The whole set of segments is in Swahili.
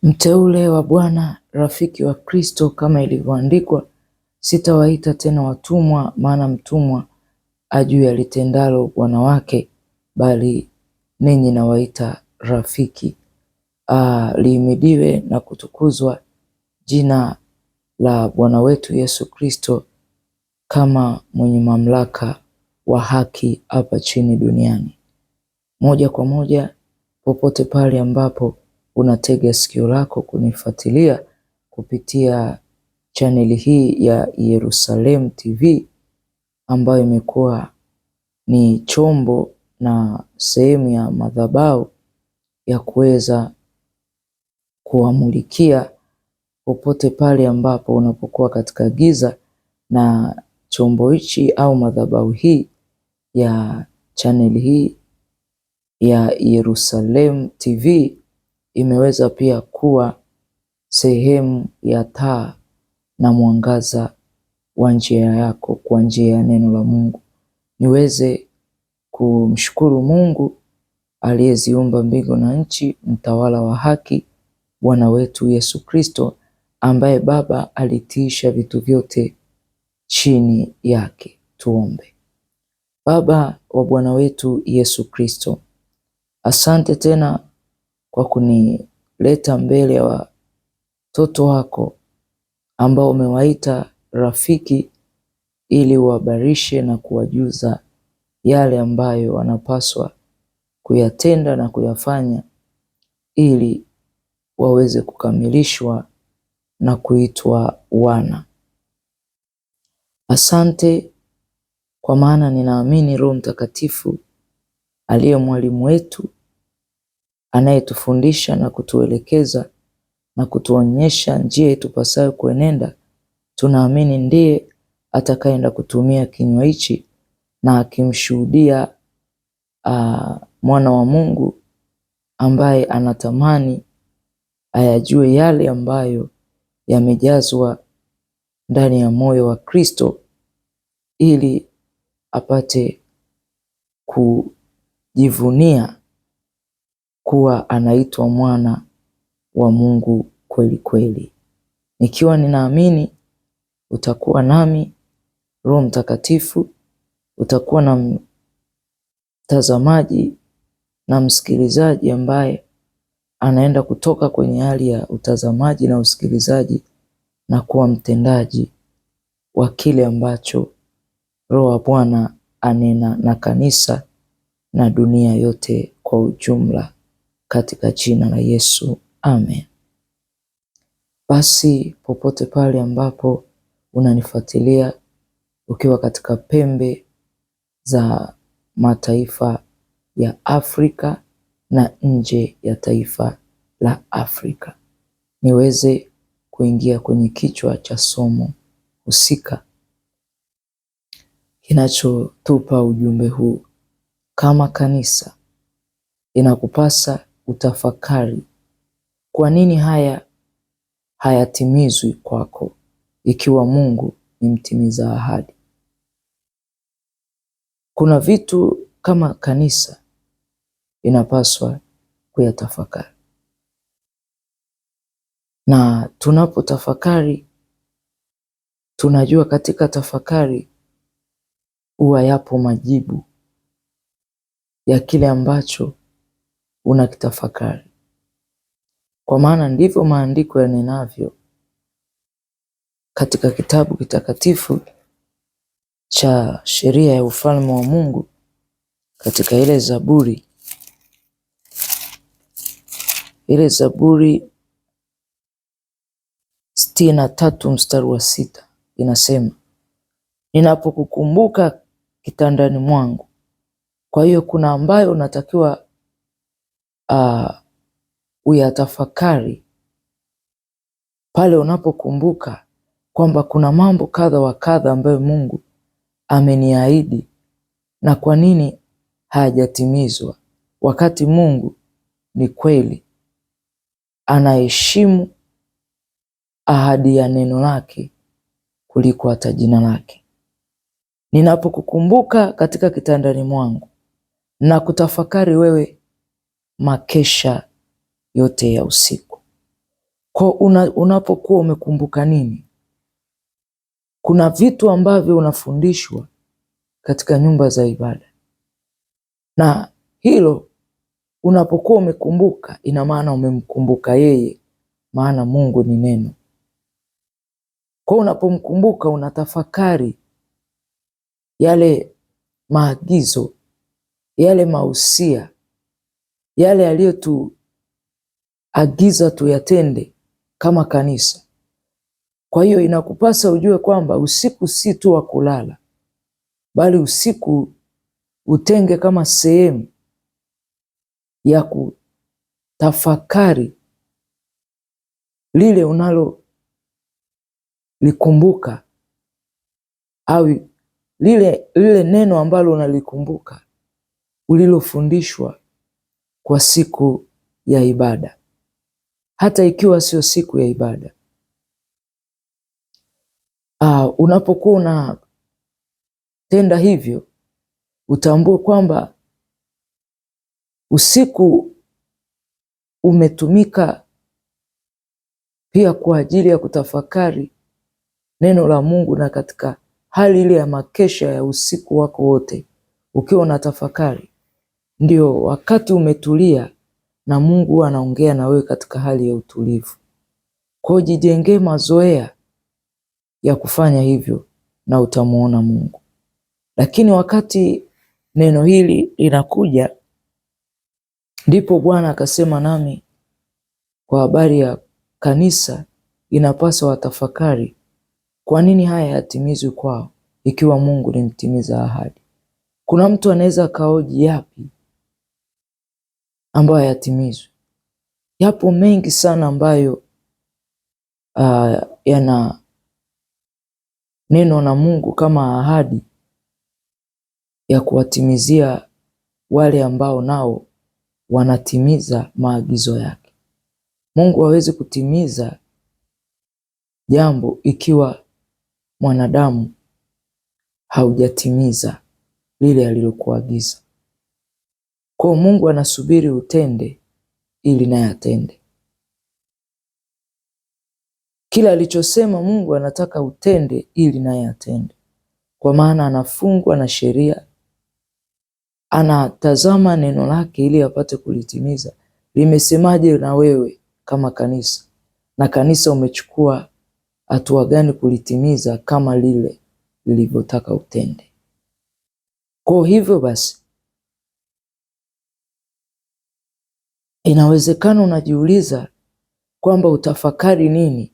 Mteule wa Bwana, rafiki wa Kristo, kama ilivyoandikwa, sitawaita tena watumwa, maana mtumwa ajui alitendalo bwana wake, bali ninyi nawaita rafiki. Lihimidiwe na kutukuzwa jina la Bwana wetu Yesu Kristo kama mwenye mamlaka wa haki hapa chini duniani. Moja kwa moja, popote pale ambapo unatega sikio lako kunifuatilia kupitia chaneli hii ya Yerusalemu TV, ambayo imekuwa ni chombo na sehemu ya madhabahu ya kuweza kuwamulikia popote pale ambapo unapokuwa katika giza. Na chombo hichi au madhabahu hii ya chaneli hii ya Yerusalemu TV imeweza pia kuwa sehemu ya taa na mwangaza wa njia yako kwa njia ya neno la Mungu. Niweze kumshukuru Mungu aliyeziumba mbingu na nchi, mtawala wa haki, Bwana wetu Yesu Kristo, ambaye Baba alitiisha vitu vyote chini yake. Tuombe. Baba wa Bwana wetu Yesu Kristo, asante tena kwa kunileta mbele ya watoto wako ambao umewaita rafiki, ili uwabarishe na kuwajuza yale ambayo wanapaswa kuyatenda na kuyafanya ili waweze kukamilishwa na kuitwa wana. Asante kwa maana ninaamini Roho Mtakatifu aliye mwalimu wetu, anayetufundisha na kutuelekeza na kutuonyesha njia itupasayo kuenenda, tunaamini ndiye atakayeenda kutumia kinywa hichi na akimshuhudia mwana wa Mungu ambaye anatamani ayajue yale ambayo yamejazwa ndani ya moyo wa Kristo, ili apate kujivunia kuwa anaitwa mwana wa Mungu kweli kweli. Nikiwa ninaamini utakuwa nami, Roho Mtakatifu, utakuwa na mtazamaji na msikilizaji ambaye anaenda kutoka kwenye hali ya utazamaji na usikilizaji na kuwa mtendaji wa kile ambacho Roho wa Bwana anena na kanisa na dunia yote kwa ujumla, katika jina la Yesu, amen. Basi popote pale ambapo unanifuatilia ukiwa katika pembe za mataifa ya Afrika na nje ya taifa la Afrika, niweze kuingia kwenye kichwa cha somo husika kinachotupa ujumbe huu. Kama kanisa, inakupasa utafakari kwa nini haya hayatimizwi kwako, ikiwa Mungu ni mtimiza ahadi. Kuna vitu kama kanisa inapaswa kuyatafakari, na tunapotafakari tunajua katika tafakari huwa yapo majibu ya kile ambacho unakitafakari, kwa maana ndivyo maandiko yanenavyo katika kitabu kitakatifu cha sheria ya ufalme wa Mungu, katika ile Zaburi 63 mstari wa 6 inasema, ninapokukumbuka kitandani mwangu. Kwa hiyo kuna ambayo unatakiwa uyatafakari pale unapokumbuka kwamba kuna mambo kadha wa kadha ambayo Mungu ameniahidi, na kwa nini hayajatimizwa, wakati Mungu ni kweli anaheshimu ahadi ya neno lake kuliko hata jina lake. Ninapokukumbuka katika kitandani mwangu na kutafakari wewe makesha yote ya usiku. Kwa unapokuwa umekumbuka nini, kuna vitu ambavyo unafundishwa katika nyumba za ibada, na hilo unapokuwa umekumbuka, ina maana umemkumbuka yeye, maana Mungu ni neno. Kwa unapomkumbuka, unatafakari yale maagizo, yale mausia, yale aliyotuagiza tuyatende kama kanisa. Kwa hiyo inakupasa ujue kwamba usiku si tu wa kulala, bali usiku utenge kama sehemu ya kutafakari lile unalolikumbuka, au lile neno ambalo unalikumbuka ulilofundishwa kwa siku ya ibada, hata ikiwa sio siku ya ibada. Unapokuwa unatenda hivyo, utambue kwamba usiku umetumika pia kwa ajili ya kutafakari neno la Mungu, na katika hali ile ya makesha ya usiku wako wote ukiwa unatafakari, ndio wakati umetulia na Mungu anaongea na wewe katika hali ya utulivu. Kwa hiyo jijengee mazoea ya kufanya hivyo na utamuona Mungu. Lakini wakati neno hili linakuja, ndipo Bwana akasema nami kwa habari ya kanisa, inapaswa watafakari kwa nini haya yatimizwe kwao ikiwa Mungu ni mtimiza ahadi. Kuna mtu anaweza akaoji yapi ambayo yatimizwe? Yapo mengi sana ambayo yana neno na Mungu kama ahadi ya kuwatimizia wale ambao nao wanatimiza maagizo yake. Mungu hawezi kutimiza jambo ikiwa mwanadamu haujatimiza lile alilokuagiza. Kwa Mungu anasubiri utende ili naye atende. Kila alichosema Mungu anataka utende ili naye atende, kwa maana anafungwa na sheria, anatazama neno lake ili apate kulitimiza. Limesemaje na wewe kama kanisa, na kanisa umechukua hatua gani kulitimiza kama lile lilivyotaka utende? Kwa hivyo basi, inawezekana unajiuliza kwamba utafakari nini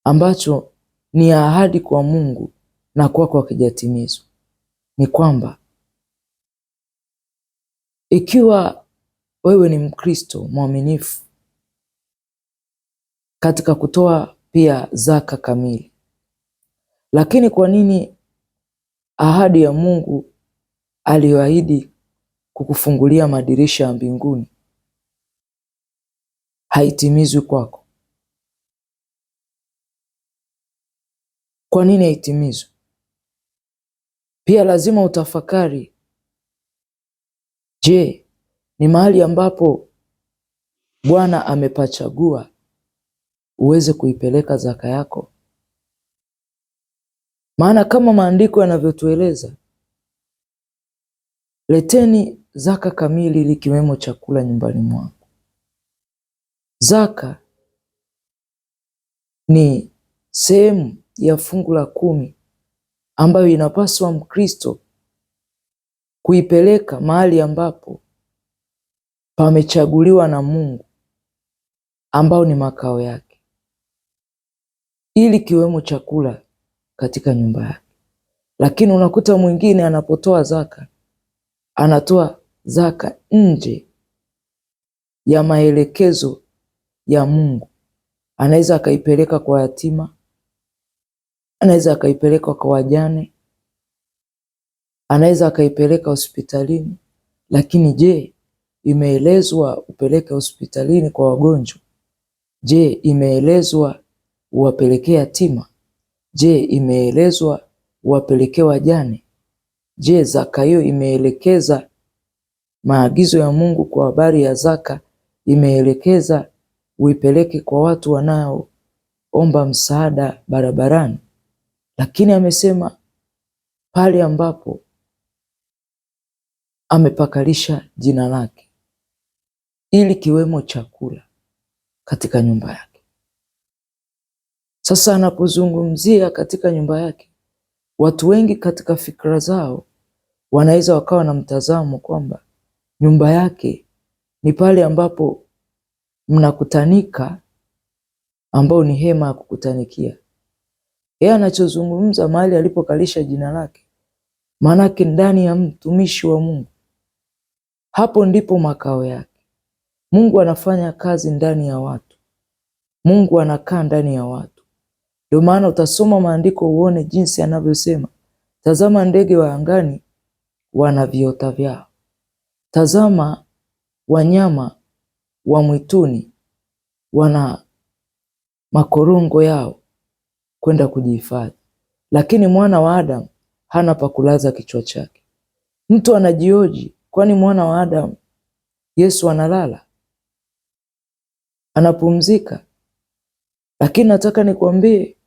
ambacho ni ahadi kwa Mungu na kwako hakijatimizwa. Ni kwamba ikiwa wewe ni Mkristo mwaminifu katika kutoa pia zaka kamili, lakini kwa nini ahadi ya Mungu aliyoahidi kukufungulia madirisha ya mbinguni haitimizwi kwako? Kwa nini haitimizwi? Pia lazima utafakari, je, ni mahali ambapo Bwana amepachagua uweze kuipeleka zaka yako? Maana kama maandiko yanavyotueleza, leteni zaka kamili likiwemo chakula nyumbani mwako. Zaka ni sehemu ya fungu la 10 ambayo inapaswa Mkristo kuipeleka mahali ambapo pamechaguliwa na Mungu, ambao ni makao yake, ili kiwemo chakula katika nyumba yake. Lakini unakuta mwingine anapotoa zaka, anatoa zaka nje ya maelekezo ya Mungu. Anaweza akaipeleka kwa yatima, anaweza akaipeleka kwa wajane, anaweza akaipeleka hospitalini. Lakini je, imeelezwa upeleke hospitalini kwa wagonjwa? Je, imeelezwa uwapelekee yatima? Je, imeelezwa uwapelekee wajane? Je, zaka hiyo imeelekeza maagizo ya Mungu kwa habari ya zaka? Imeelekeza uipeleke kwa watu wanaoomba msaada barabarani, lakini amesema pale ambapo amepakalisha jina lake, ili kiwemo chakula katika nyumba yake. Sasa anapozungumzia katika nyumba yake, watu wengi katika fikra zao wanaweza wakawa na mtazamo kwamba nyumba yake ni pale ambapo mnakutanika, ambao ni hema ya kukutanikia. Yeye anachozungumza mahali alipokalisha jina lake, maanake ndani ya mtumishi wa Mungu, hapo ndipo makao yake. Mungu anafanya kazi ndani ya watu, Mungu anakaa ndani ya watu. Ndio maana utasoma maandiko uone jinsi anavyosema, tazama ndege wa angani wana viota vyao, tazama wanyama wa mwituni wana makorongo yao kwenda kujihifadhi, lakini mwana wa Adamu hana pa kulaza kichwa chake. Mtu anajioji, kwani mwana wa Adamu Yesu analala, anapumzika? Lakini nataka nikwambie,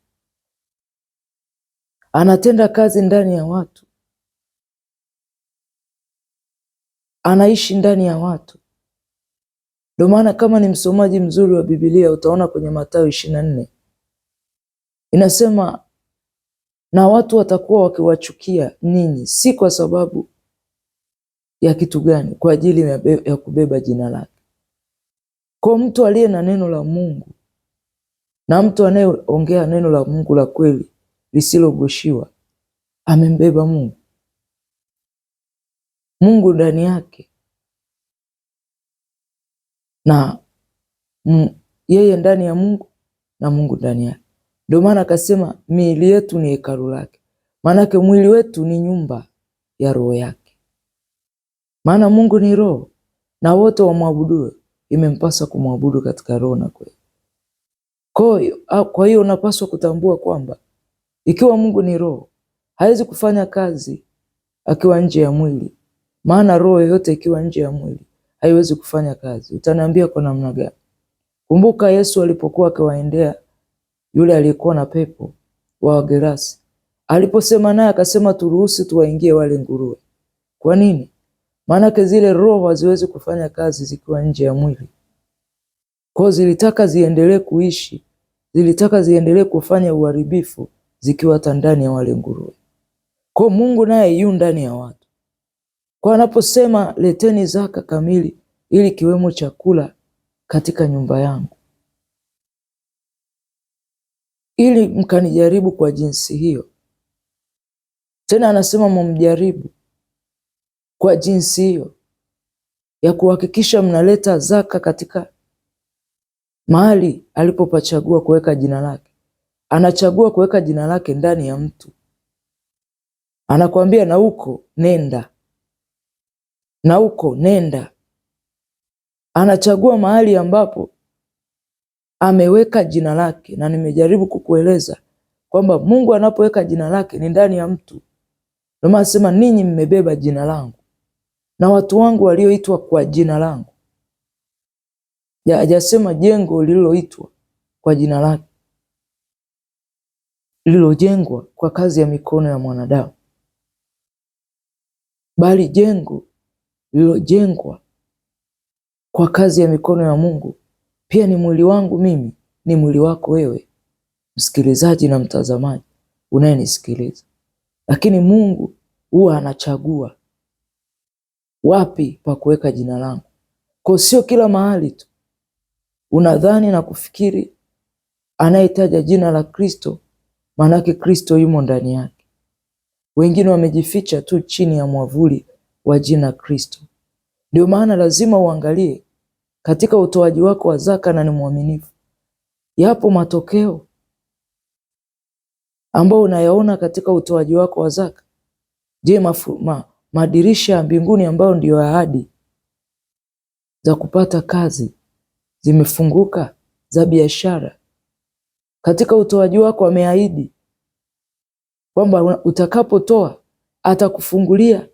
anatenda kazi ndani ya watu, anaishi ndani ya watu. Ndio maana kama ni msomaji mzuri wa Biblia utaona kwenye Mathayo 24 inasema, na watu watakuwa wakiwachukia ninyi, si kwa sababu ya kitu gani? Kwa ajili ya kubeba jina lake. Kwa mtu aliye na neno la Mungu na mtu anayeongea neno la Mungu la kweli lisilogoshiwa, amembeba Mungu, Mungu ndani yake, na yeye ndani ya Mungu na Mungu ndani yake. Ndio maana akasema miili yetu ni hekalu lake, maanake mwili wetu ni nyumba ya roho yake. Maana Mungu ni roho, na wote wamwabuduo imempasa kumwabudu katika roho na kweli. Kwa hiyo unapaswa kutambua kwamba ikiwa Mungu ni roho, hawezi kufanya kazi akiwa nje ya mwili, maana roho yoyote ikiwa nje ya mwili haiwezi kufanya kazi. Utaniambia kwa namna gani? Kumbuka Yesu alipokuwa akiwaendea yule aliyekuwa na pepo wa Wagerasi, aliposema naye akasema turuhusu tuwaingie wale nguruwe. Kwa nini? Maanake zile roho haziwezi kufanya kazi zikiwa nje ya mwili. Kwa zilitaka ziendelee kuishi, zilitaka ziendelee kufanya uharibifu zikiwa hata ndani ya wale nguruwe. Kwa Mungu naye yu ndani ya watu. Kwa anaposema leteni zaka kamili ili kiwemo chakula katika nyumba yangu, ili mkanijaribu kwa jinsi hiyo. Tena anasema mumjaribu kwa jinsi hiyo ya kuhakikisha mnaleta zaka katika mahali alipopachagua kuweka jina lake. Anachagua kuweka jina lake ndani ya mtu, anakuambia na huko nenda, na huko nenda. Anachagua mahali ambapo ameweka jina lake, na nimejaribu kukueleza kwamba Mungu anapoweka jina lake ni ndani ya mtu. Ndio maana sema ninyi mmebeba jina langu na watu wangu walioitwa kwa jina langu. Hajasema jengo lililoitwa kwa jina lake, lililojengwa kwa kazi ya mikono ya mwanadamu, bali jengo lililojengwa kwa kazi ya mikono ya Mungu. Pia ni mwili wangu mimi, ni mwili wako wewe msikilizaji na mtazamaji unayenisikiliza. Lakini Mungu huwa anachagua wapi pa kuweka jina langu. Kwa sio kila mahali tu unadhani na kufikiri anayetaja jina la Kristo maanake Kristo yumo ndani yake. Wengine wamejificha tu chini ya mwavuli wa jina Kristo. Ndio maana lazima uangalie katika utoaji wako wa zaka na ni mwaminifu. Yapo matokeo ambao unayaona katika utoaji wako wa zaka. Je, madirisha ya mbinguni ambayo ndio ahadi za kupata kazi zimefunguka, za biashara? Katika utoaji wako ameahidi kwamba utakapotoa atakufungulia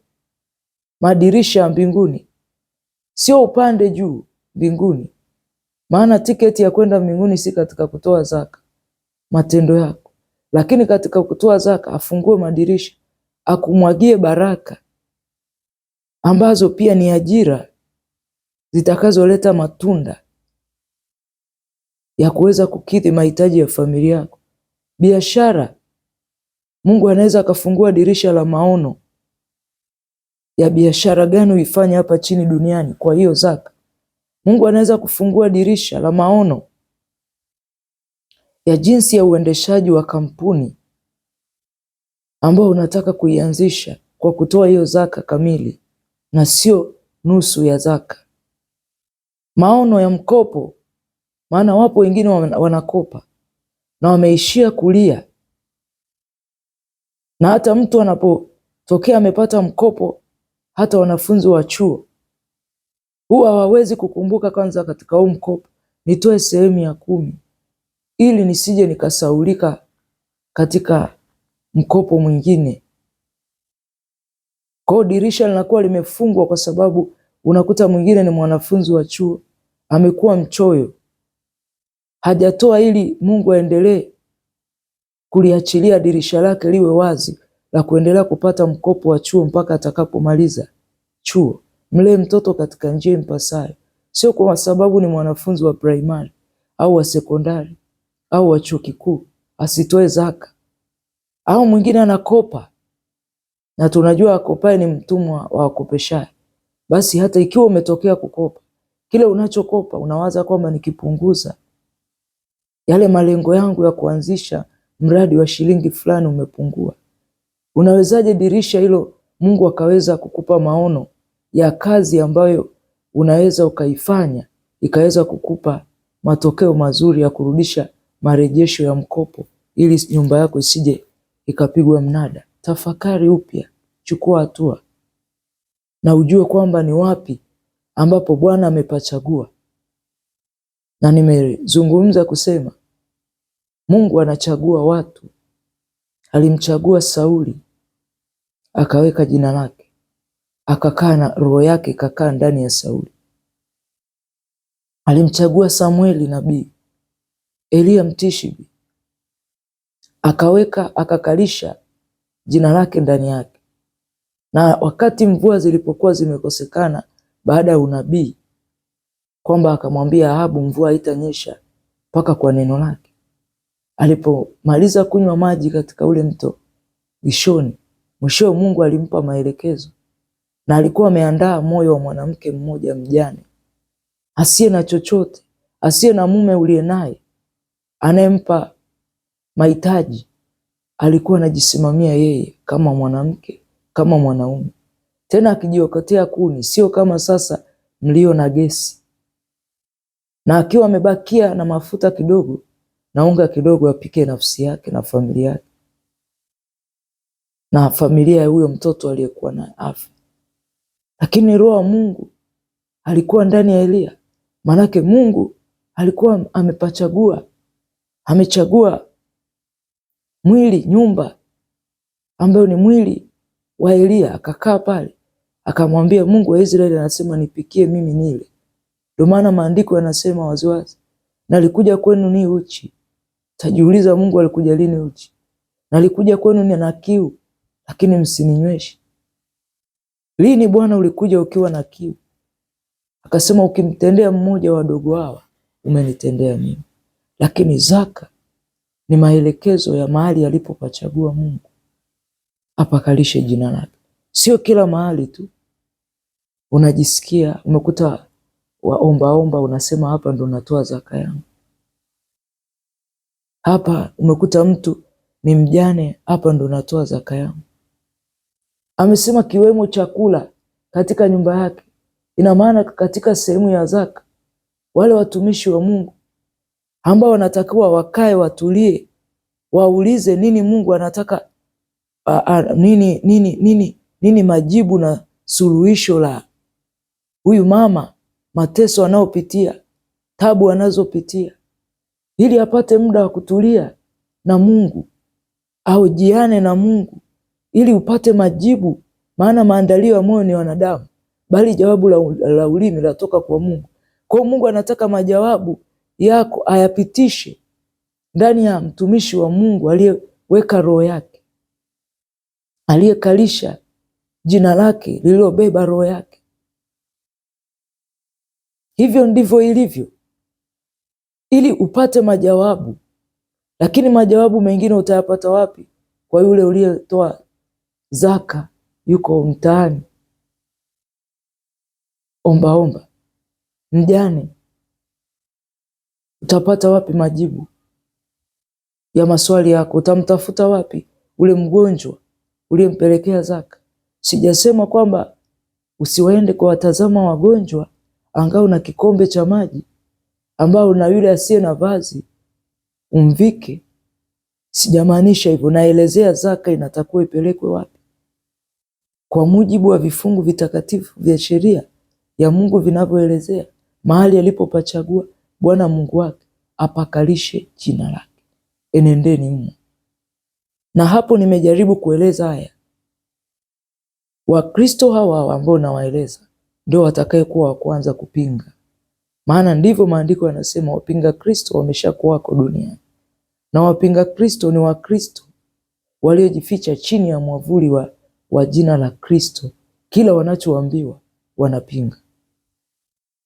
madirisha ya mbinguni, sio upande juu mbinguni, Maana tiketi ya kwenda mbinguni si katika kutoa zaka, matendo yako, lakini katika kutoa zaka afungue madirisha, akumwagie baraka ambazo pia ni ajira zitakazoleta matunda ya kuweza kukidhi mahitaji ya familia yako. Biashara, Mungu anaweza akafungua dirisha la maono ya biashara gani uifanye hapa chini duniani kwa hiyo zaka. Mungu anaweza kufungua dirisha la maono ya jinsi ya uendeshaji wa kampuni ambao unataka kuianzisha kwa kutoa hiyo zaka kamili na sio nusu ya zaka. Maono ya mkopo, maana wapo wengine wanakopa na wameishia kulia, na hata mtu anapotokea amepata mkopo, hata wanafunzi wa chuo huwa hawawezi kukumbuka kwanza, katika huu mkopo nitoe sehemu ya 10 ili nisije nikasaulika katika mkopo mwingine. Kwa dirisha linakuwa limefungwa, kwa sababu unakuta mwingine ni mwanafunzi wa chuo, amekuwa mchoyo, hajatoa ili Mungu aendelee kuliachilia dirisha lake liwe wazi la kuendelea kupata mkopo wa chuo mpaka atakapomaliza chuo. Mlee mtoto katika njia impasayo, sio kwa sababu ni mwanafunzi wa primary au wa sekondari au wa chuo kikuu asitoe zaka. Au mwingine anakopa, na tunajua akopaye ni mtumwa wa wakopeshaye. Basi hata ikiwa umetokea kukopa, kile unachokopa unawaza kwamba nikipunguza yale malengo yangu ya kuanzisha mradi wa shilingi fulani umepungua. Unawezaje dirisha hilo Mungu akaweza kukupa maono ya kazi ambayo unaweza ukaifanya ikaweza kukupa matokeo mazuri ya kurudisha marejesho ya mkopo, ili nyumba yako isije ikapigwa mnada? Tafakari upya, chukua hatua na ujue kwamba ni wapi ambapo Bwana amepachagua. Na nimezungumza kusema Mungu anachagua watu. Alimchagua Sauli, akaweka jina lake, akakaa na roho yake ikakaa ndani ya Sauli. Alimchagua Samueli nabii, Elia Mtishibi, akakalisha jina lake ndani yake. Na wakati mvua zilipokuwa zimekosekana baada ya unabii, kwamba akamwambia Ahabu mvua haitanyesha mpaka kwa neno lake. Alipomaliza kunywa maji katika ule mto Gishoni, mwishowe Mungu alimpa maelekezo, na alikuwa ameandaa moyo wa mwanamke mmoja mjane, asiye na chochote, asiye na mume uliye naye anayempa mahitaji. Alikuwa anajisimamia yeye kama mwanamke, kama mwanaume, tena akijiokotea kuni, sio kama sasa mlio na gesi, na akiwa amebakia na mafuta kidogo na unga kidogo, apike nafsi yake na familia yake na familia ya huyo mtoto aliyekuwa na afya. Lakini roho wa Mungu alikuwa ndani ya Elia, manake Mungu alikuwa amepachagua, amechagua mwili, nyumba ambayo ni mwili wa Elia. Akakaa pale akamwambia Mungu wa Israeli anasema nipikie mimi nile. Ndio maana maandiko yanasema waziwazi, nalikuja kwenu ni uchi. Tajiuliza, Mungu alikuja lini uchi? Nalikuja kwenu ni na kiu, lakini msininyweshe. Lini Bwana ulikuja ukiwa na kiu? Akasema ukimtendea mmoja wadogo hawa umenitendea mimi. Lakini zaka ni maelekezo ya mahali alipopachagua Mungu apakalishe jina lake. Sio kila mahali tu unajisikia umekuta waombaomba unasema hapa ndo natoa zaka yangu. Hapa umekuta mtu ni mjane, hapa ndo natoa zaka yangu. Amesema kiwemo chakula katika nyumba yake. Ina maana katika sehemu ya zaka, wale watumishi wa Mungu ambao wanatakiwa wakae watulie, waulize nini Mungu anataka, nini majibu na suluhisho la huyu mama, mateso anayopitia, tabu anazopitia, ili apate muda wa kutulia na Mungu, aujiane na Mungu ili upate majibu. Maana maandalio ya moyo ni wanadamu, bali jawabu la ulimi latoka kwa Mungu. Kwa Mungu anataka majawabu yako ayapitishe ndani ya mtumishi wa Mungu aliyeweka roho yake, aliyekalisha jina lake lililobeba roho yake. Hivyo ndivyo ilivyo, ili upate majawabu. Lakini majawabu mengine utayapata wapi? Kwa yule uliyetoa zaka, yuko mtaani ombaomba, mjane. Utapata wapi majibu ya maswali yako? Utamtafuta wapi ule mgonjwa uliyempelekea zaka? Sijasema kwamba usiwaende kwa watazama wagonjwa angao na kikombe cha maji, ambao na yule asiye na vazi umvike. Sijamaanisha hivyo. Naelezea zaka inatakiwa ipelekwe wapi kwa mujibu wa vifungu vitakatifu vya sheria ya Mungu vinavyoelezea mahali alipopachagua Bwana Mungu wake apakalishe jina lake. Enendeni humo. Na hapo nimejaribu kueleza haya. Wakristo hawa ambao nawaeleza ndio watakayekuwa wa kwanza kupinga, maana ndivyo maandiko yanasema, wapinga Kristo wameshakuwako duniani. Na wapinga Kristo ni Wakristo waliojificha chini ya mwavuli wa jina la Kristo. Kila wanachoambiwa wanapinga.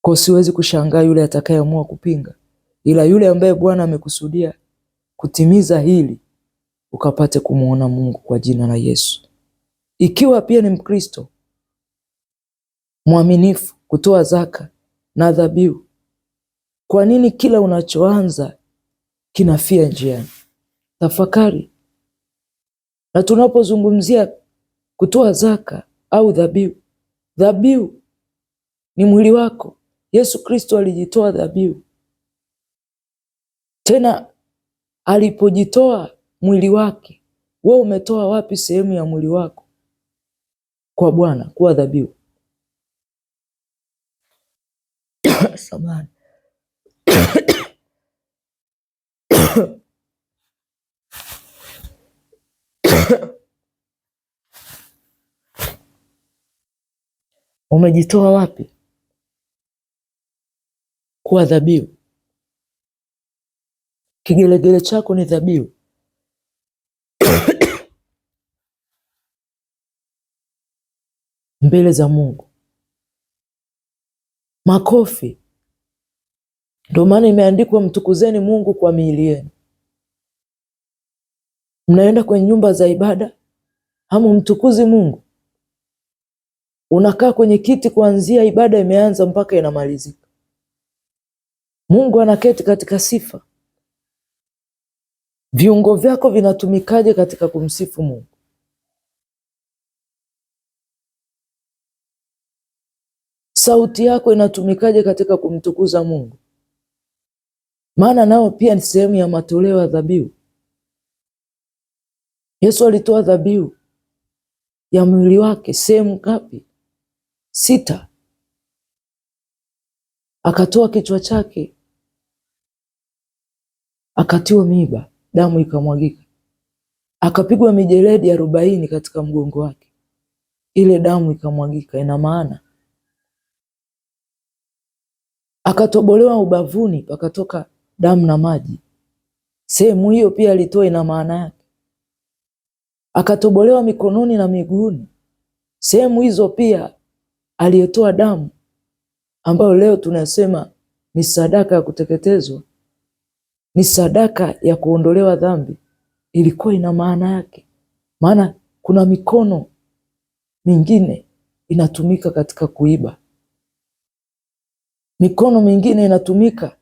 Kwa siwezi kushangaa yule atakayeamua kupinga, ila yule ambaye Bwana amekusudia kutimiza hili ukapate kumuona Mungu kwa jina la Yesu. Ikiwa pia ni Mkristo mwaminifu kutoa zaka na dhabihu, kwa nini kila unachoanza kinafia njiani? Tafakari. Na tunapozungumzia kutoa zaka au dhabihu, dhabihu ni mwili wako. Yesu Kristo alijitoa dhabihu. Tena alipojitoa mwili wake, wewe umetoa wapi sehemu ya mwili wako kwa Bwana kuwa dhabihu? Samahani. Umejitoa wapi kuwa dhabihu? Kigelegele chako ni dhabihu. Mbele za Mungu. Makofi. Ndio maana imeandikwa mtukuzeni Mungu kwa miili yenu. Mnaenda kwenye nyumba za ibada, hamumtukuzi Mungu. Unakaa kwenye kiti kuanzia ibada imeanza mpaka inamalizika. Mungu anaketi katika sifa. Viungo vyako vinatumikaje katika kumsifu Mungu? Sauti yako inatumikaje katika kumtukuza Mungu? Maana nao pia ni sehemu ya matoleo ya dhabihu. Yesu alitoa dhabihu ya mwili wake sehemu ngapi? 6. Akatoa kichwa chake, akatiwa miiba, damu ikamwagika. Akapigwa mijeledi 40 katika mgongo wake, ile damu ikamwagika. Ina maana akatobolewa ubavuni, pakatoka damu na maji. Sehemu hiyo pia alitoa, ina maana yake. Akatobolewa mikononi na miguuni. Sehemu hizo pia aliyetoa damu, ambayo leo tunasema ni sadaka ya kuteketezwa, ni sadaka ya kuondolewa dhambi, ilikuwa ina maana yake. Maana kuna mikono mingine inatumika katika kuiba, mikono mingine inatumika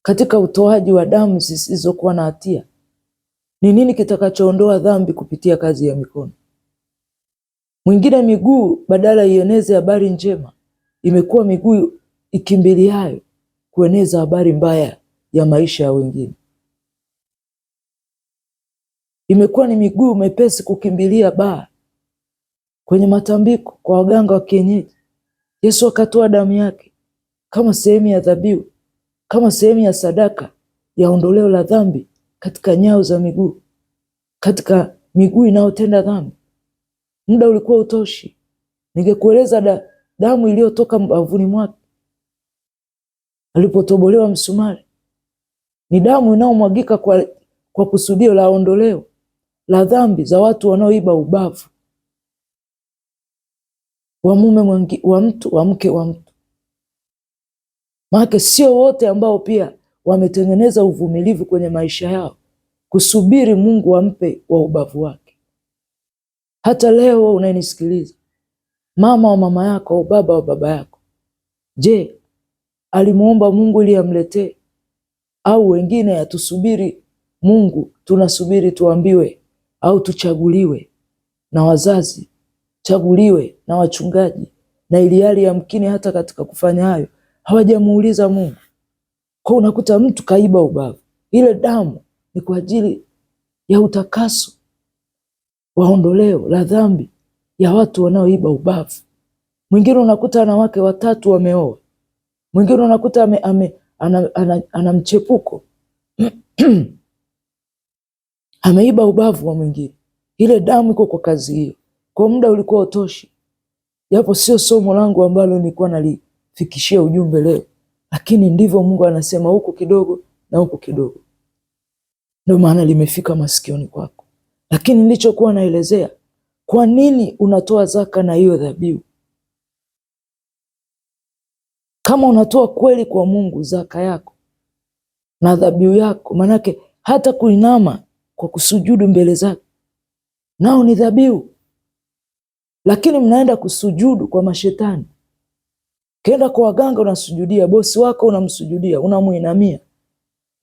katika utoaji wa damu zisizokuwa na hatia. Ni nini kitakachoondoa dhambi kupitia kazi ya mikono? Mwingine miguu, badala ieneze habari njema, imekuwa miguu ikimbiliayo kueneza habari mbaya ya maisha ya wengine. Imekuwa ni miguu mepesi kukimbilia baa, kwenye matambiko, kwa waganga wa kienyeji. Yesu akatoa damu yake kama sehemu ya dhabihu, kama sehemu ya sadaka ya ondoleo la dhambi katika nyao za miguu, katika miguu inayotenda dhambi. Muda ulikuwa utoshi, ningekueleza damu iliyotoka mbavuni mwake alipotobolewa msumari. Ni damu inayomwagika kwa kusudio la ondoleo la dhambi za watu wanaoiba ubavu wa mume wa mtu, wa mke wa mtu. Maana sio wote ambao pia wametengeneza uvumilivu kwenye maisha yao kusubiri Mungu ampe wa ubavu wake. Hata leo unanisikiliza, mama wa mama yako au baba wa baba yako, je, alimuomba Mungu ili amletee? Au wengine atusubiri Mungu, tunasubiri tuambiwe au tuchaguliwe na wazazi, chaguliwe na wachungaji, na ili hali yamkini hata katika kufanya hayo hawajamuuliza Mungu. Kwa unakuta mtu kaiba ubavu. Ile damu ni kwa ajili ya utakaso wa ondoleo la dhambi ya watu wanaoiba ubavu. Mwingine unakuta ana wake watatu wameoa. Mwingine unakuta ana mchepuko ameiba ubavu wa mwingine. Ile damu iko kwa kazi hiyo. Kwa muda ulikuwa utoshi, japo sio somo langu ambalo nilikuwa nalifikishia ujumbe leo, lakini ndivyo Mungu anasema, huku kidogo na huku kidogo. Ndio maana limefika masikioni kwako. Lakini nilichokuwa naelezea, kwa nini unatoa zaka na hiyo dhabihu? Kama unatoa kweli kwa Mungu zaka yako na dhabihu yako, manake hata kuinama kwa kusujudu mbele zake nao ni dhabihu. Lakini mnaenda kusujudu kwa mashetani. Kenda kwa waganga unasujudia, bosi wako unamsujudia, unamuinamia.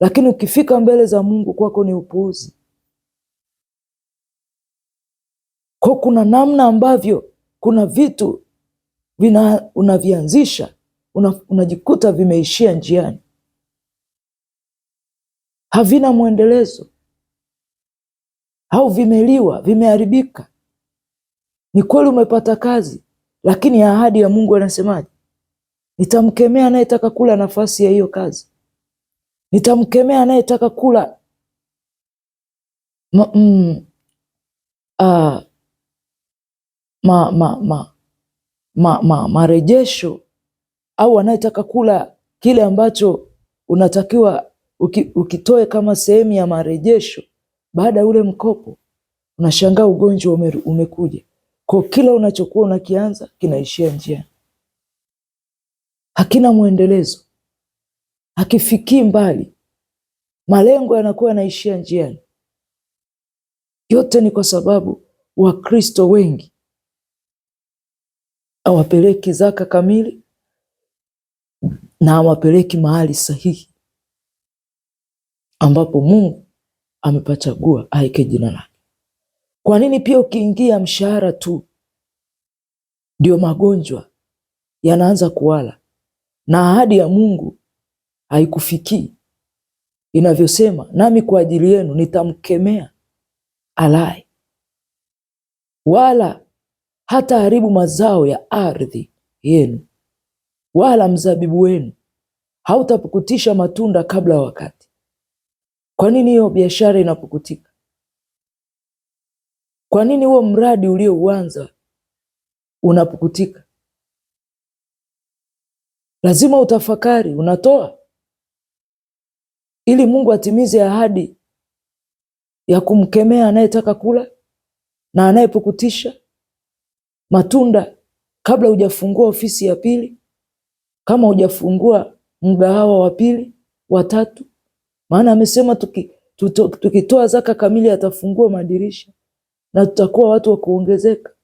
Lakini ukifika mbele za Mungu kwako ni upuuzi. Kwa kuna namna ambavyo kuna vitu unavianzisha unajikuta vimeishia njiani, havina mwendelezo au vimeliwa, vimeharibika. Ni kweli umepata kazi, lakini ahadi ya Mungu anasemaje? Nitamkemea anayetaka kula nafasi ya hiyo kazi. Nitamkemea anayetaka kula marejesho, au anayetaka kula kile ambacho unatakiwa ukitoe kama sehemu ya marejesho baada ya ule mkopo. Unashangaa ugonjwa umekuja. Kwa kila unachokuwa unakianza kinaishia njiani, hakina mwendelezo, hakifikii mbali, malengo yanakuwa yanaishia njiani. Yote ni kwa sababu Wakristo wengi hawapeleki zaka kamili na hawapeleki mahali sahihi ambapo Mungu amepachagua aeke jina lake. Kwa nini pia ukiingia mshahara tu ndio magonjwa yanaanza kuwala na ahadi ya Mungu haikufikii inavyosema, nami kwa ajili yenu nitamkemea alaye, wala hata haribu mazao ya ardhi yenu, wala mzabibu wenu hautapukutisha matunda kabla ya wakati. Kwa nini hiyo biashara inapukutika? Kwa nini huo mradi uliouanza unapukutika? Lazima utafakari. Unatoa ili Mungu atimize ahadi ya kumkemea anayetaka kula na anayepukutisha matunda kabla hujafungua ofisi ya pili, kama hujafungua mgahawa wa pili, wa tatu. Maana amesema tukitoa zaka kamili atafungua madirisha na tutakuwa watu wa kuongezeka.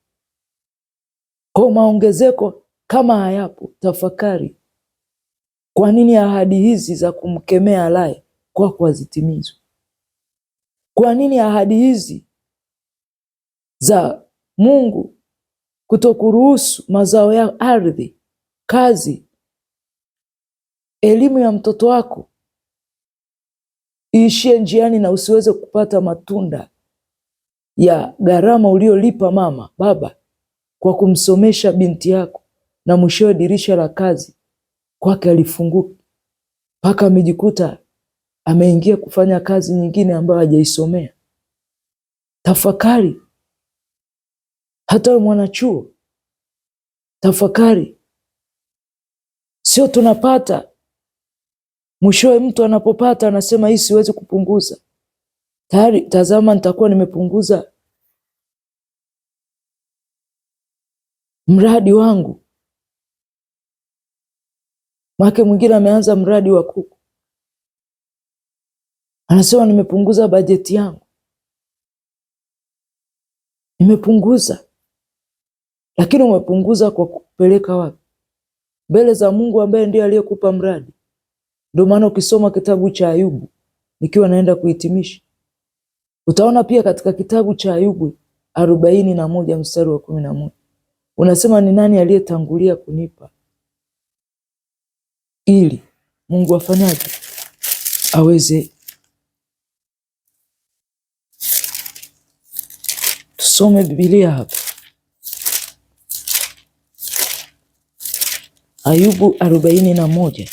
Kwa maongezeko kama hayapo, tafakari. Kwa nini ahadi hizi za kumkemea alaye kwako hazitimizwi? Kwa nini ahadi hizi za Mungu kutokuruhusu mazao ya ardhi, kazi, elimu ya mtoto wako iishie njiani na usiweze kupata matunda ya gharama uliolipa mama, baba, kwa kumsomesha binti yako, na mwishowe dirisha la kazi kwake alifunguka mpaka amejikuta ameingia kufanya kazi nyingine ambayo hajaisomea? Tafakari. Hata wewe mwanachuo, tafakari. Sio tunapata Mwishowe mtu anapopata anasema hii siwezi kupunguza. Tayari tazama, nitakuwa nimepunguza mradi wangu. Make mwingine ameanza mradi wa kuku, anasema nimepunguza bajeti yangu, nimepunguza. Lakini umepunguza kwa kupeleka wapi? Mbele za Mungu ambaye ndiye aliyekupa mradi. Ndio maana ukisoma kitabu cha Ayubu, nikiwa naenda kuhitimisha, utaona pia katika kitabu cha Ayubu 41 mstari wa 11 unasema, ni nani aliyetangulia kunipa ili Mungu afanyaje? Aweze. Tusome Biblia hapa. Ayubu 41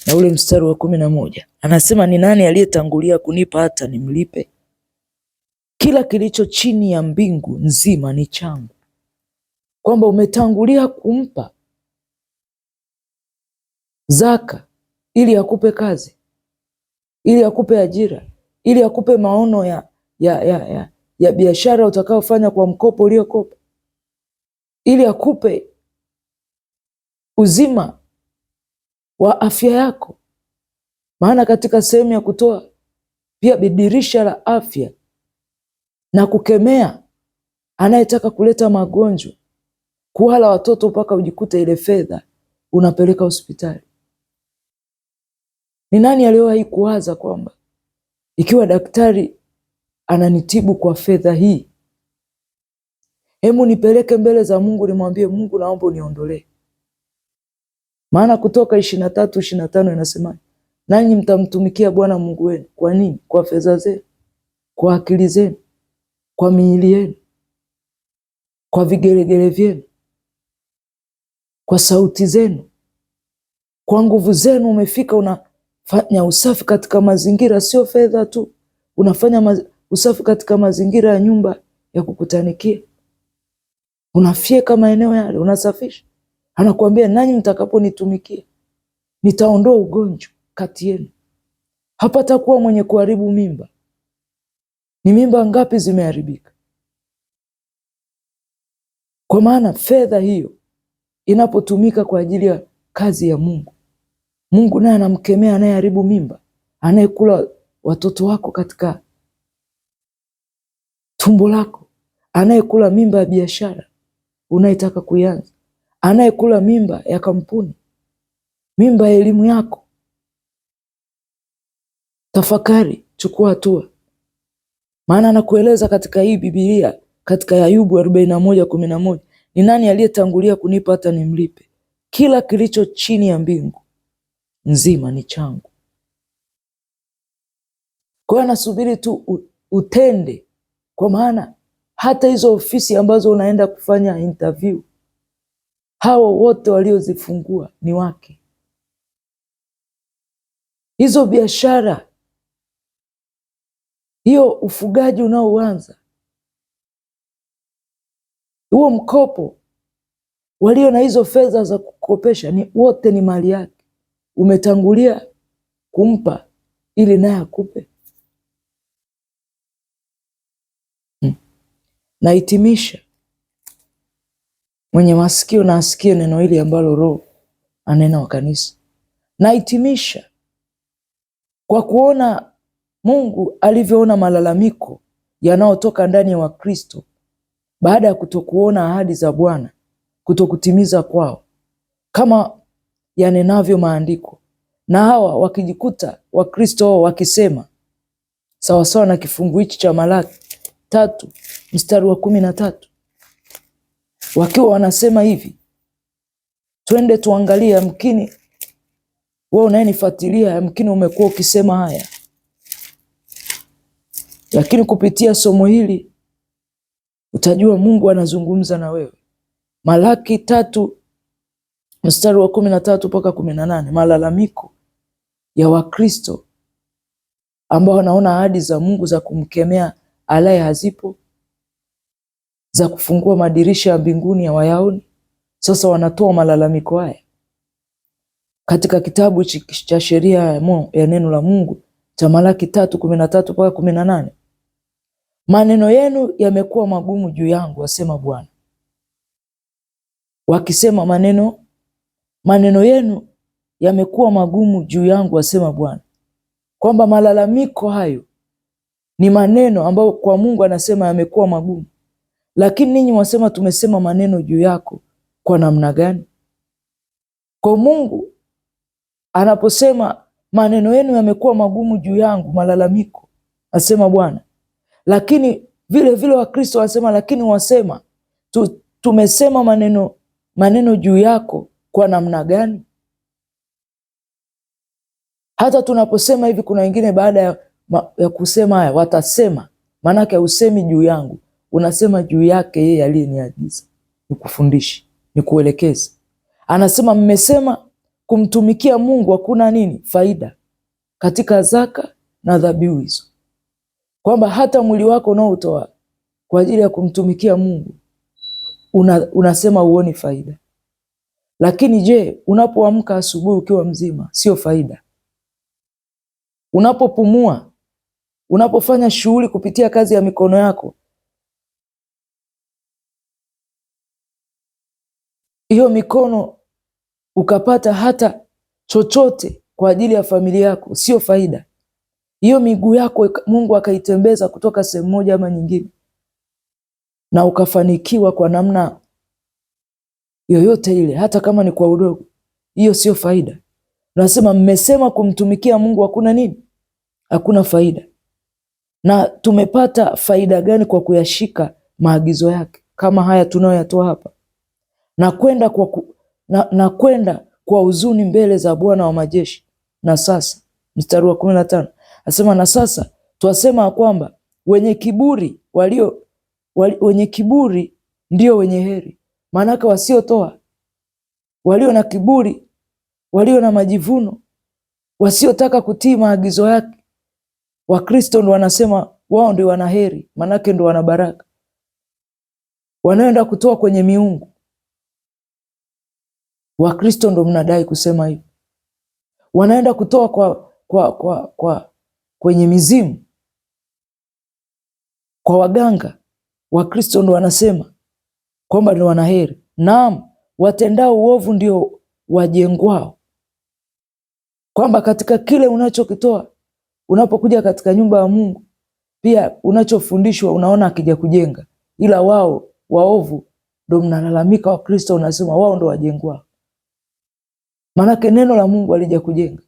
na ule mstari wa 11 anasema, ni nani aliyetangulia kunipa hata nimlipe? Kila kilicho chini ya mbingu nzima ni changu. Kwamba umetangulia kumpa zaka ili akupe kazi, ili akupe ajira, ili akupe maono ya biashara utakayofanya kwa mkopo uliokopa, ili akupe uzima wa afya yako. Maana katika sehemu ya kutoa pia dirisha la afya na kukemea anayetaka kuleta magonjwa, kuwala watoto mpaka ujikute ile fedha unapeleka hospitali. Ni nani aliyewahi kuwaza kwamba ikiwa daktari ananitibu kwa fedha hii, hemu nipeleke mbele za Mungu nimwambie Mungu, naomba uniondolee. Maana Kutoka 23:25 inasema, nanyi mtamtumikia Bwana Mungu wenu. Kwa nini? Kwa fedha zenu, kwa akili zenu, kwa miili yenu, kwa vigelegele vyenu, kwa sauti zenu, kwa nguvu zenu. Umefika unafanya usafi katika mazingira, sio fedha tu. Unafanya usafi katika mazingira ya nyumba ya kukutanikia, unafyeka maeneo yale, unasafisha. Anakuambia, nanyi mtakaponitumikia nitaondoa ugonjwa kati yenu, hapatakuwa mwenye kuharibu mimba. Ni mimba ngapi zimeharibika? Kwa maana fedha hiyo inapotumika kwa ajili ya kazi ya Mungu, Mungu naye anamkemea anayeharibu mimba, anayekula watoto wako katika tumbo lako, anayekula mimba ya biashara unayetaka kuianza, anayekula mimba ya kampuni, mimba ya elimu yako. Tafakari, chukua hatua. Maana anakueleza katika hii Biblia, katika Ayubu 41:11, ni nani aliyetangulia kunipa hata nimlipe? Kila kilicho chini ya mbingu nzima ni changu. Kwa hiyo anasubiri tu utende, kwa maana hata hizo ofisi ambazo unaenda kufanya interview, hao wote waliozifungua ni wake. Hizo biashara, hiyo ufugaji unaoanza, huo mkopo, walio na hizo fedha za kukopesha, ni wote ni mali yake. Umetangulia kumpa ili naye akupe. Nahitimisha. Mwenye masikio na asikie neno hili ambalo Roho anena wa kanisa. Nahitimisha kwa kuona Mungu alivyoona malalamiko yanayotoka ndani ya Wakristo baada ya kutokuona ahadi za Bwana, kutokutimiza kwao kama yanenavyo maandiko, na hawa wakijikuta Wakristo wao wakisema sawasawa na kifungu hichi cha Malaki 3 mstari wa 13, wakiwa wanasema hivi. Twende tuangalie, yamkini wewe unayenifuatilia, yamkini umekuwa ukisema haya, lakini kupitia somo hili utajua Mungu anazungumza na wewe. Malaki 3 mstari wa 13 mpaka 18, malalamiko ya Wakristo ambao wanaona ahadi za Mungu za kumkemea alaye hazipo, za kufungua madirisha ya mbinguni ya wayaoni. Sasa wanatoa malalamiko haya katika kitabu cha sheria ya neno la Mungu cha Malaki 3:13 mpaka 18, maneno yenu yamekuwa magumu juu yangu, asema Bwana. Wakisema maneno yenu yamekuwa magumu juu yangu, asema Bwana. Kwamba malalamiko hayo ni maneno ambayo kwa Mungu anasema yamekuwa magumu, lakini ninyi wasema tumesema maneno juu yako kwa namna gani? Kwa Mungu anaposema maneno yenu yamekuwa magumu juu yangu, malalamiko, asema Bwana, lakini vile vile Wakristo wasema, lakini wasema tumesema maneno juu yako kwa namna gani? Hata tunaposema hivi, kuna wengine baada ya kusema haya watasema, maanake usemi juu yangu, unasema juu yake yeye aliyeniagiza nikufundishe, nikuelekeze. Anasema mmesema kumtumikia Mungu hakuna nini faida katika zaka na dhabihu hizo, kwamba hata mwili wako unaotoa kwa ajili ya kumtumikia Mungu unasema uoni faida. Lakini je, unapoamka asubuhi ukiwa mzima sio faida? Unapopumua, unapofanya shughuli kupitia kazi ya mikono yako, hiyo mikono ukapata hata chochote kwa ajili ya familia yako, sio faida? Hiyo miguu yako Mungu akaitembeza kutoka sehemu moja ama nyingine, na ukafanikiwa kwa namna yoyote ile, hata kama ni kwa udogo, hiyo sio faida? Nasema mmesema kumtumikia Mungu hakuna nini? Hakuna faida. Na tumepata faida gani kwa kuyashika maagizo yake kama haya tunayoyatoa hapa, na kwenda kwa huzuni mbele za Bwana wa majeshi? Na sasa mstari wa 15 asema, na sasa twasema kwamba wenye kiburi ndio wenye heri. Maanake wasiotoa, walio na kiburi, walio na majivuno, wasiotaka kutii maagizo yake, Wakristo ndo wanasema wao ndio wana heri, maanake ndo wana baraka. Wanaenda kutoa kwenye miungu, Wakristo ndo mnadai kusema hivi. Wanaenda kutoa kwenye mizimu, kwa waganga, Wakristo ndo wanasema kwamba ndio wana heri. Naam, watendao uovu ndio wajengwao. Kwamba katika kile unachokitoa, unapokuja katika nyumba ya Mungu, pia unachofundishwa unaona akija kujenga, ila wao waovu ndo mnalalamika. Wakristo unasema wao ndo wajengwao, maanake neno la Mungu alija kujenga,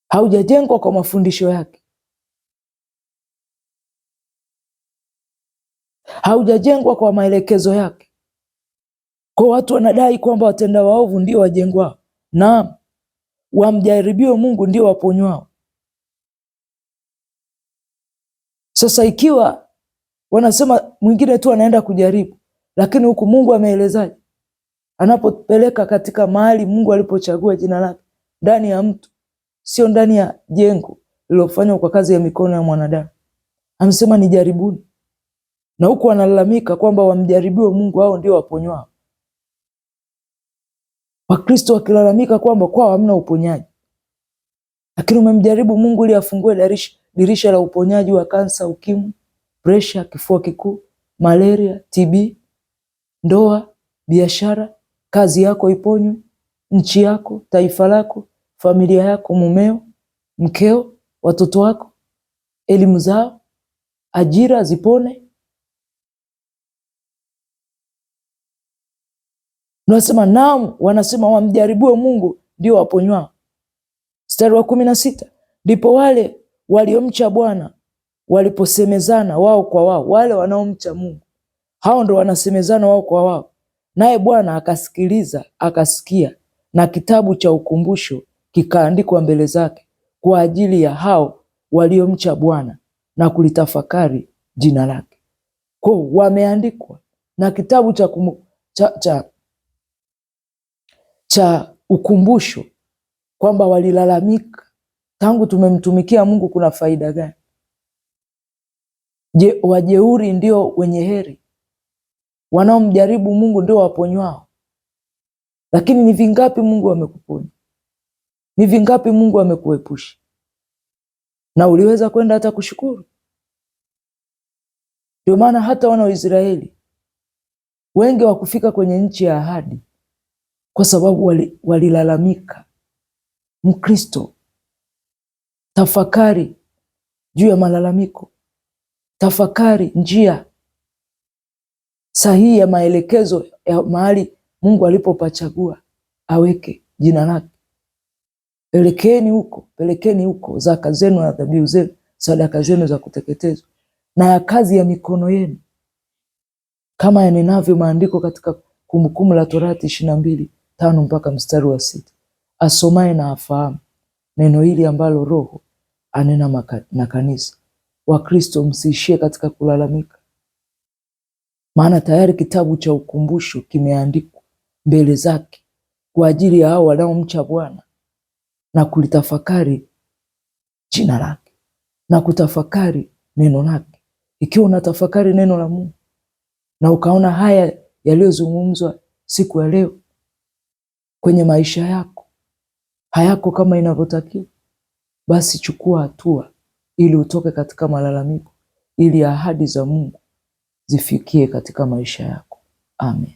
haujajengwa kwa mafundisho yake, haujajengwa kwa maelekezo yake. Kwa watu wanadai kwamba watenda waovu ndio wajengwao. Naam, wamjaribiwe Mungu ndio waponywao. Sasa ikiwa wanasema mwingine tu anaenda kujaribu, lakini huku Mungu ameelezaje? Anapopeleka katika mahali Mungu alipochagua jina lake, ndani ya mtu, sio ndani ya jengo lililofanywa kwa kazi ya mikono ya mwanadamu. Amesema nijaribuni, na huku wanalalamika kwamba wamjaribiwe Mungu, hao ndio waponywao. Wakristo wakilalamika kwamba kwao hamna uponyaji, lakini umemjaribu Mungu ili afungue dirisha la uponyaji wa kansa, ukimwi, presha, kifua kikuu, malaria, TB, ndoa, biashara, kazi yako iponywe, nchi yako, taifa lako, familia yako, mumeo, mkeo, watoto wako, elimu zao, ajira zipone. Nasema naam, wanasema wamjaribiwe Mungu ndio waponywao. Mstari wa 16, ndipo wale waliomcha Bwana waliposemezana wao kwa wao. Wale wanaomcha Mungu, hao ndo wanasemezana wao kwa wao, naye Bwana akasikiliza, akasikia, na kitabu cha ukumbusho kikaandikwa mbele zake kwa ajili ya hao waliomcha Bwana na kulitafakari jina lake. Kwa wameandikwa na kitabu cha ukumbusho, kwamba walilalamika, tangu tumemtumikia Mungu kuna faida gani? Je, wajeuri ndio wenye heri? Wanaomjaribu Mungu ndio waponywao? Lakini ni vingapi Mungu amekuponya? Ni vingapi Mungu amekuepusha? Na uliweza kwenda hata kushukuru? Ndio maana hata wana wa Israeli wengi wakufika kwenye nchi ya ahadi kwa sababu walilalamika. Mkristo, tafakari juu ya malalamiko. Tafakari njia sahihi ya maelekezo ya mahali Mungu alipopachagua aweke jina lake. Pelekeni huko zaka zenu na dhabihu zenu, sadaka zenu za kuteketezwa na ya kazi ya mikono yenu, kama yanenavyo maandiko katika Kumbukumbu la Torati 22:5 mpaka mstari wa 6. Asomaye na afahamu neno hili ambalo Roho anena na kanisa. Wakristo, msiishie katika kulalamika, maana tayari kitabu cha ukumbusho kimeandikwa mbele zake kwa ajili ya hao wanaomcha Bwana na kulitafakari jina lake na kutafakari neno lake. Ikiwa unatafakari neno la Mungu na ukaona haya yaliyozungumzwa siku ya leo kwenye maisha yako hayako kama inavyotakiwa, basi chukua hatua ili utoke katika malalamiko, ili ahadi za Mungu zifikie katika maisha yako. Amen.